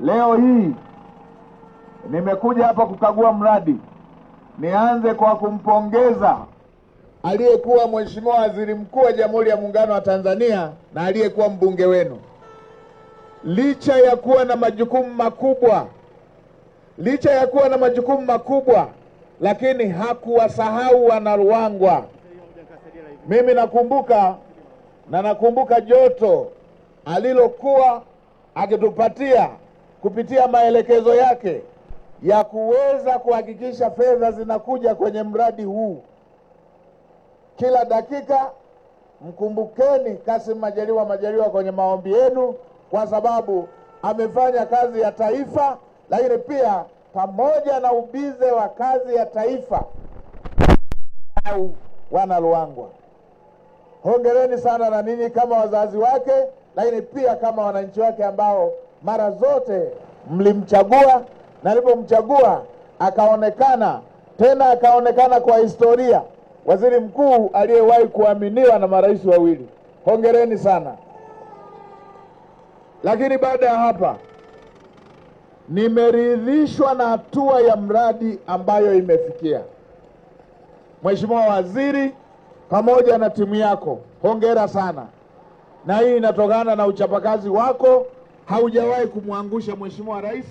Leo hii nimekuja hapa kukagua mradi. Nianze kwa kumpongeza aliyekuwa Mheshimiwa Waziri Mkuu wa Jamhuri ya Muungano wa Tanzania na aliyekuwa mbunge wenu. Licha ya kuwa na majukumu makubwa, lakini hakuwasahau wana Ruangwa. Mimi nakumbuka joto alilokuwa akitupatia kupitia maelekezo yake ya kuweza kuhakikisha fedha zinakuja kwenye mradi huu. Kila dakika mkumbukeni Kassim Majaliwa kwenye maombi yenu, kwa sababu amefanya kazi ya taifa, lakini pia pamoja na ubize wa kazi ya taifa au wana Ruangwa. Hongereni sana na ninyi kama wazazi wake, lakini pia kama wananchi wake ambao mara zote mlimchagua, na alipomchagua akaonekana kwa historia waziri mkuu aliyewahi kuaminiwa na marais wawili. Hongereni sana. Lakini baada ya hapa, nimeridhishwa na hatua ya mradi ambayo imefikia. Mheshimiwa Waziri pamoja na timu yako, hongera sana. Na hii inatokana na uchapakazi wako. Haujawahi kumwangusha Mheshimiwa Rais.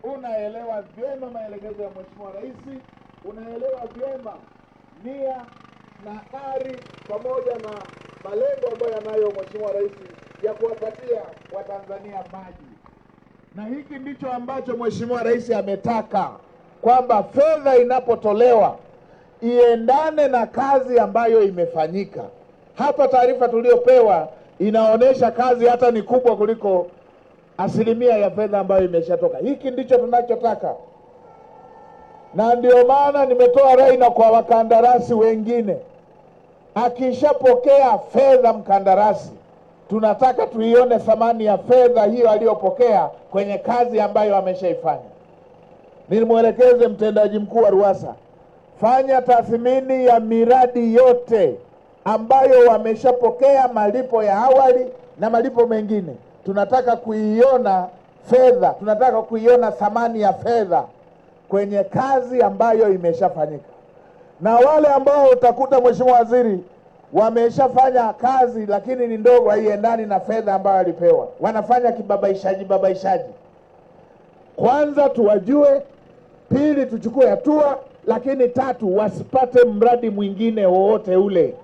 Unaelewa vyema maelekezo ya Mheshimiwa Rais. Unaelewa vyema nia na ari pamoja na malengo ambayo yanayo Mheshimiwa Rais ya kuwapatia Watanzania maji. Na hiki ndicho ambacho Mheshimiwa Rais ametaka, kwamba fedha inapotolewa iendane na kazi ambayo imefanyika. Hapa taarifa tuliyopewa inaonyesha kazi hata ni kubwa kuliko asilimia ya fedha ambayo imeshatoka. Hiki ndicho tunachotaka. Na ndio maana nimetoa rai na kwa wakandarasi wengine, akishapokea fedha mkandarasi, tunataka tuione thamani ya fedha hiyo aliyopokea kwenye kazi ambayo ameshaifanya. Nilimwelekeze mtendaji mkuu wa RUWASA, fanya tathmini ya miradi yote ambayo wameshapokea malipo ya awali na malipo mengine. Tunataka kuiona fedha, tunataka kuiona thamani ya fedha kwenye kazi ambayo imeshafanyika. Na wale ambao utakuta Mheshimiwa Waziri wameshafanya kazi lakini ni ndogo, haiendani na fedha ambayo alipewa, wanafanya kibabaishaji. Kwanza tuwajue, pili tuchukue hatua, lakini tatu wasipate mradi mwingine wowote ule.